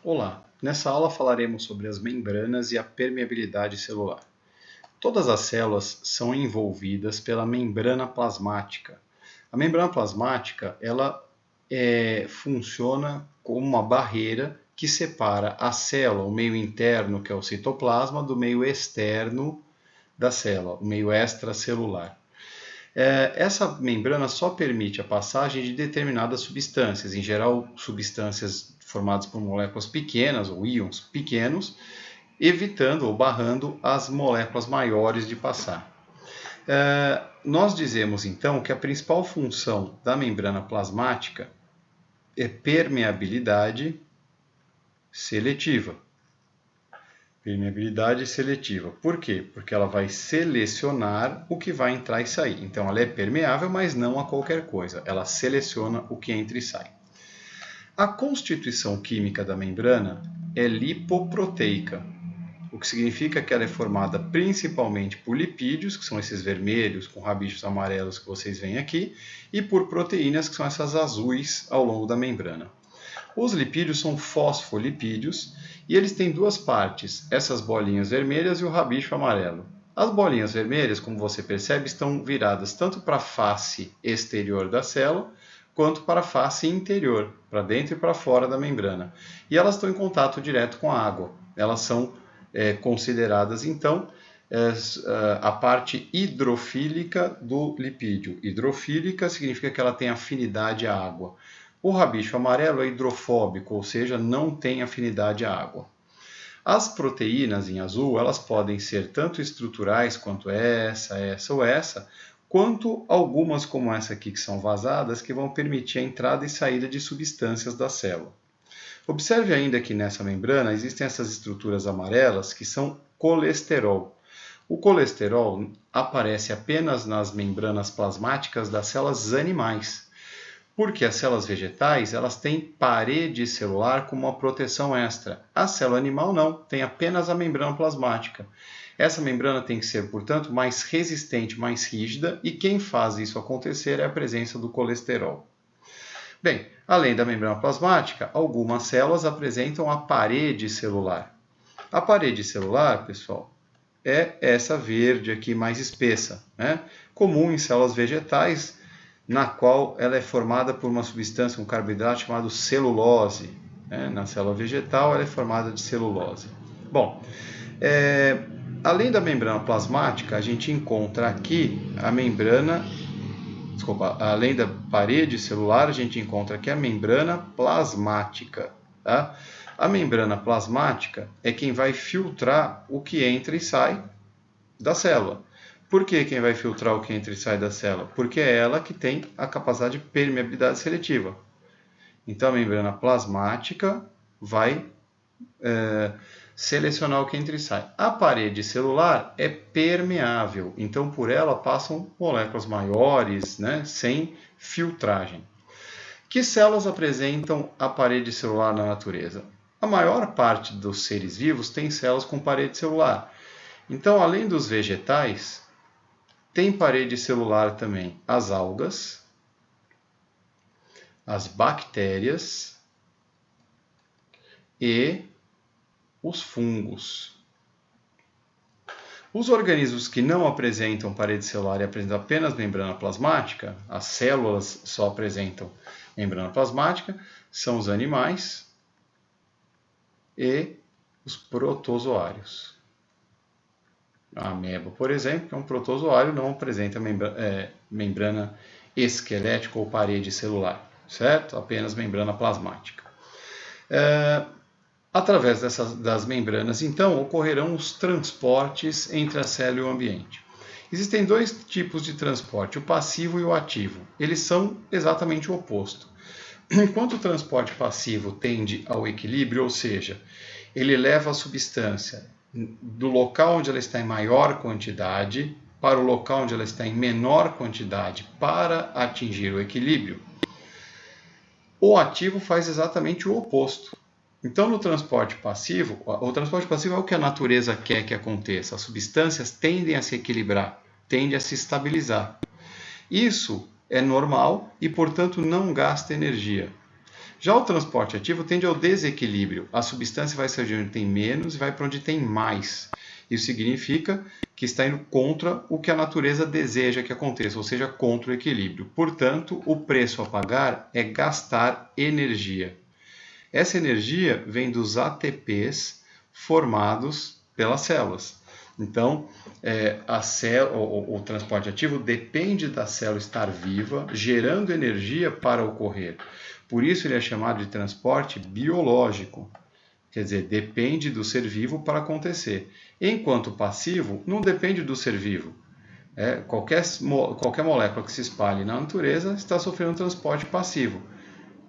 Olá, nessa aula falaremos sobre as membranas e a permeabilidade celular. Todas as células são envolvidas pela membrana plasmática. A membrana plasmática funciona como uma barreira que separa a célula, o meio interno, que é o citoplasma, do meio externo da célula, o meio extracelular. Essa membrana só permite a passagem de determinadas substâncias, em geral substâncias formadas por moléculas pequenas ou íons pequenos, evitando ou barrando as moléculas maiores de passar. Nós dizemos então que a principal função da membrana plasmática é permeabilidade seletiva. Permeabilidade seletiva. Por quê? Porque ela vai selecionar o que vai entrar e sair. Então, ela é permeável, mas não a qualquer coisa. Ela seleciona o que entra e sai. A constituição química da membrana é lipoproteica, o que significa que ela é formada principalmente por lipídios, que são esses vermelhos com rabichos amarelos que vocês veem aqui, e por proteínas, que são essas azuis ao longo da membrana. Os lipídios são fosfolipídios e eles têm duas partes, essas bolinhas vermelhas e o rabicho amarelo. As bolinhas vermelhas, como você percebe, estão viradas tanto para a face exterior da célula, quanto para a face interior, para dentro e para fora da membrana. E elas estão em contato direto com a água. Elas são consideradas, então, a parte hidrofílica do lipídio. Hidrofílica significa que ela tem afinidade à água. O rabicho amarelo é hidrofóbico, ou seja, não tem afinidade à água. As proteínas em azul, elas podem ser tanto estruturais quanto essa ou essa, quanto algumas como essa aqui que são vazadas, que vão permitir a entrada e saída de substâncias da célula. Observe ainda que nessa membrana existem essas estruturas amarelas que são colesterol. O colesterol aparece apenas nas membranas plasmáticas das células animais. Porque as células vegetais elas têm parede celular como uma proteção extra. A célula animal não, tem apenas a membrana plasmática. Essa membrana tem que ser, portanto, mais resistente, mais rígida, e quem faz isso acontecer é a presença do colesterol. Bem, além da membrana plasmática, algumas células apresentam a parede celular. A parede celular, pessoal, é essa verde aqui mais espessa, né? Comum em células vegetais, na qual ela é formada por uma substância, um carboidrato chamado celulose. Na célula vegetal, ela é formada de celulose. Bom, além da membrana plasmática, a gente encontra aqui a membrana, além da parede celular, a gente encontra aqui a membrana plasmática. Tá? A membrana plasmática é quem vai filtrar o que entra e sai da célula. Por que quem vai filtrar o que entra e sai da célula? Porque é ela que tem a capacidade de permeabilidade seletiva. Então, a membrana plasmática vai selecionar o que entra e sai. A parede celular é permeável, então por ela passam moléculas maiores, né, sem filtragem. Que células apresentam a parede celular na natureza? A maior parte dos seres vivos tem células com parede celular. Então, além dos vegetais, tem parede celular também as algas, as bactérias e os fungos. Os organismos que não apresentam parede celular e apresentam apenas membrana plasmática, as células só apresentam membrana plasmática, são os animais e os protozoários. A ameba, por exemplo, que é um protozoário, não apresenta membrana esquelética ou parede celular, certo? Apenas membrana plasmática. Através das membranas, então, ocorrerão os transportes entre a célula e o ambiente. Existem dois tipos de transporte, o passivo e o ativo. Eles são exatamente o oposto. Enquanto o transporte passivo tende ao equilíbrio, ou seja, ele leva a substância do local onde ela está em maior quantidade para o local onde ela está em menor quantidade para atingir o equilíbrio, o ativo faz exatamente o oposto. Então, no transporte passivo, o transporte passivo é o que a natureza quer que aconteça. As substâncias tendem a se equilibrar, tendem a se estabilizar. Isso é normal e, portanto, não gasta energia. Já o transporte ativo tende ao desequilíbrio. A substância vai sair de onde tem menos e vai para onde tem mais. Isso significa que está indo contra o que a natureza deseja que aconteça, ou seja, contra o equilíbrio. Portanto, o preço a pagar é gastar energia. Essa energia vem dos ATPs formados pelas células. Então, o transporte ativo depende da célula estar viva, gerando energia para ocorrer. Por isso ele é chamado de transporte biológico. Quer dizer, depende do ser vivo para acontecer. Enquanto passivo, não depende do ser vivo. Qualquer molécula que se espalhe na natureza está sofrendo um transporte passivo,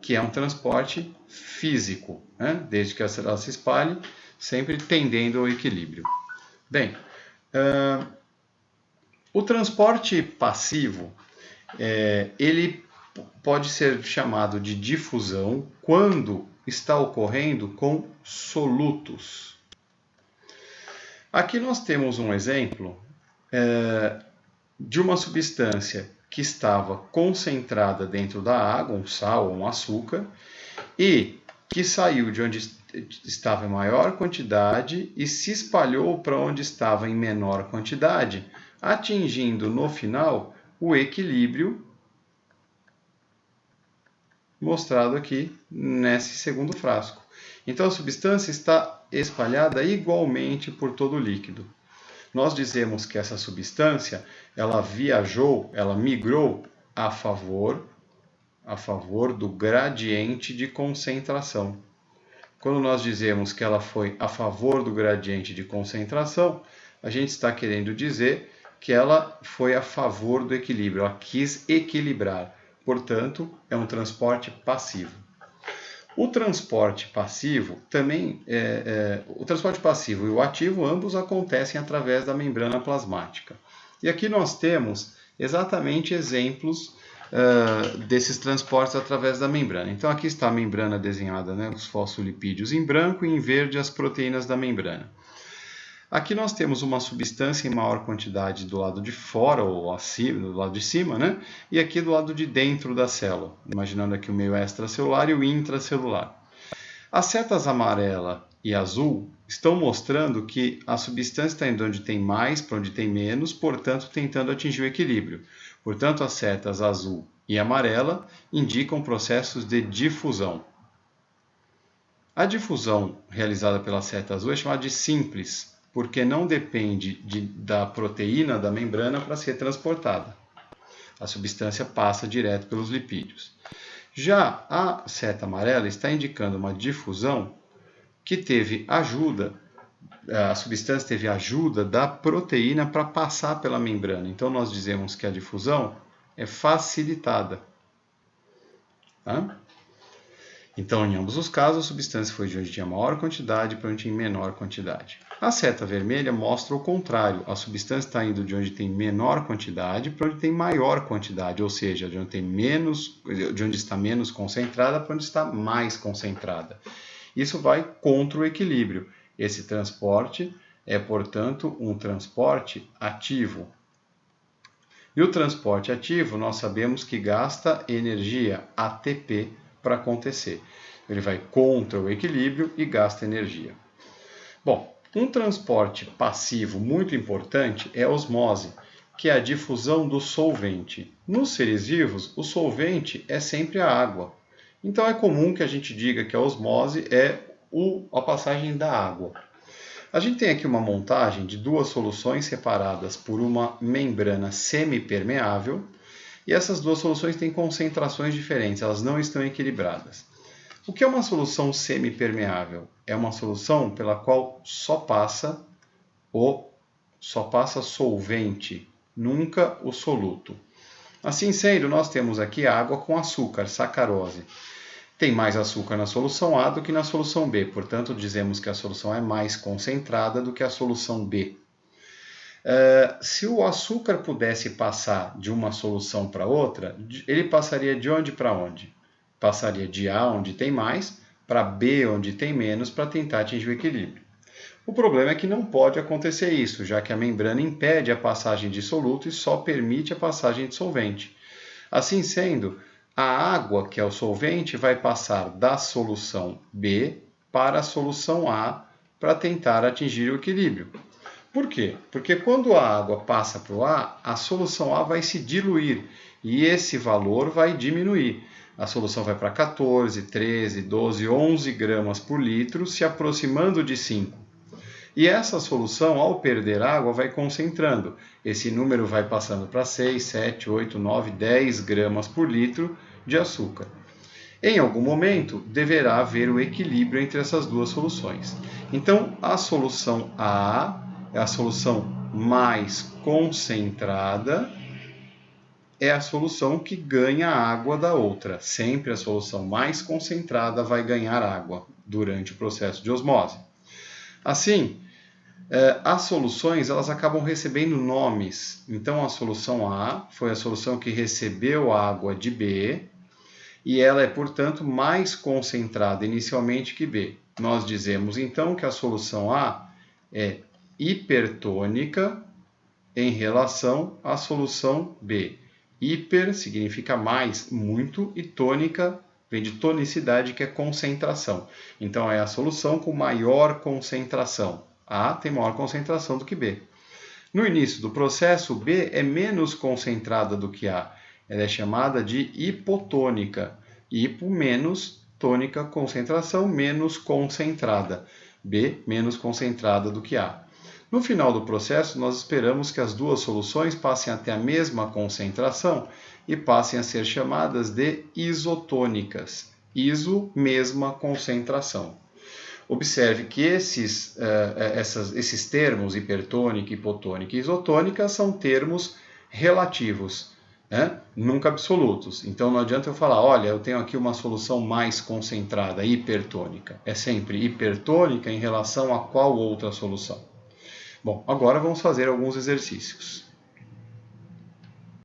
que é um transporte físico, né? Desde que ela se espalhe, sempre tendendo ao equilíbrio. Bem, o transporte passivo, ele pode ser chamado de difusão quando está ocorrendo com solutos. Aqui nós temos um exemplo de uma substância que estava concentrada dentro da água, um sal ou um açúcar, e que saiu de onde estava em maior quantidade e se espalhou para onde estava em menor quantidade, atingindo no final o equilíbrio mostrado aqui nesse segundo frasco. Então a substância está espalhada igualmente por todo o líquido. Nós dizemos que essa substância, ela migrou a favor do gradiente de concentração. Quando nós dizemos que ela foi a favor do gradiente de concentração, a gente está querendo dizer que ela foi a favor do equilíbrio, ela quis equilibrar. Portanto, é um transporte passivo. O transporte passivo também o transporte passivo e o ativo ambos acontecem através da membrana plasmática. E aqui nós temos exatamente exemplos desses transportes através da membrana. Então aqui está a membrana desenhada, né, os fosfolipídios em branco e em verde as proteínas da membrana. Aqui nós temos uma substância em maior quantidade do lado de fora ou acima, do lado de cima, né? E aqui do lado de dentro da célula, imaginando aqui o meio extracelular e o intracelular. As setas amarela e azul estão mostrando que a substância está indo onde tem mais para onde tem menos, portanto tentando atingir o equilíbrio. Portanto, as setas azul e amarela indicam processos de difusão. A difusão realizada pela seta azul é chamada de simples, porque não depende da proteína da membrana para ser transportada. A substância passa direto pelos lipídios. Já a seta amarela está indicando uma difusão que teve ajuda, a substância teve ajuda da proteína para passar pela membrana. Então nós dizemos que a difusão é facilitada. Tá? Então, em ambos os casos, a substância foi de onde tinha maior quantidade para onde tinha menor quantidade. A seta vermelha mostra o contrário. A substância está indo de onde tem menor quantidade para onde tem maior quantidade, ou seja, de onde está menos concentrada para onde está mais concentrada. Isso vai contra o equilíbrio. Esse transporte é, portanto, um transporte ativo. E o transporte ativo, nós sabemos que gasta energia, ATP, para acontecer. Ele vai contra o equilíbrio e gasta energia. Bom, um transporte passivo muito importante é a osmose, que é a difusão do solvente. Nos seres vivos, o solvente é sempre a água. Então é comum que a gente diga que a osmose é a passagem da água. A gente tem aqui uma montagem de duas soluções separadas por uma membrana semipermeável, e essas duas soluções têm concentrações diferentes, elas não estão equilibradas. O que é uma solução semipermeável? É uma solução pela qual só passa solvente, nunca o soluto. Assim sendo, nós temos aqui água com açúcar, sacarose. Tem mais açúcar na solução A do que na solução B, portanto dizemos que a solução é mais concentrada do que a solução B. Se o açúcar pudesse passar de uma solução para outra, ele passaria de onde para onde? Passaria de A, onde tem mais, para B, onde tem menos, para tentar atingir o equilíbrio. O problema é que não pode acontecer isso, já que a membrana impede a passagem de soluto e só permite a passagem de solvente. Assim sendo, A água, que é o solvente, vai passar da solução B para a solução A para tentar atingir o equilíbrio. Por quê? Porque quando a água passa para o A, a solução A vai se diluir e esse valor vai diminuir. A solução vai para 14, 13, 12, 11 gramas por litro, se aproximando de 5. E essa solução, ao perder água, vai concentrando. Esse número vai passando para 6, 7, 8, 9, 10 gramas por litro de açúcar. Em algum momento, deverá haver o equilíbrio entre essas duas soluções. Então, a solução A é a solução mais concentrada, é a solução que ganha água da outra. Sempre a solução mais concentrada vai ganhar água durante o processo de osmose. Assim, as soluções elas acabam recebendo nomes. Então, a solução A foi a solução que recebeu água de B e ela é, portanto, mais concentrada inicialmente que B. Nós dizemos, então, que a solução A é hipertônica em relação à solução B. Hiper significa mais, muito, e tônica vem de tonicidade, que é concentração. Então, é a solução com maior concentração. A tem maior concentração do que B. No início do processo, B é menos concentrada do que A. Ela é chamada de hipotônica. Hipo menos tônica, concentração menos concentrada. B menos concentrada do que A. No final do processo, nós esperamos que as duas soluções passem a ter a mesma concentração e passem a ser chamadas de isotônicas. Iso, mesma concentração. Observe que esses termos, hipertônica, hipotônica e isotônica, são termos relativos, né? Nunca absolutos. Então não adianta eu falar, olha, eu tenho aqui uma solução mais concentrada, hipertônica. É sempre hipertônica em relação a qual outra solução? Bom, agora vamos fazer alguns exercícios.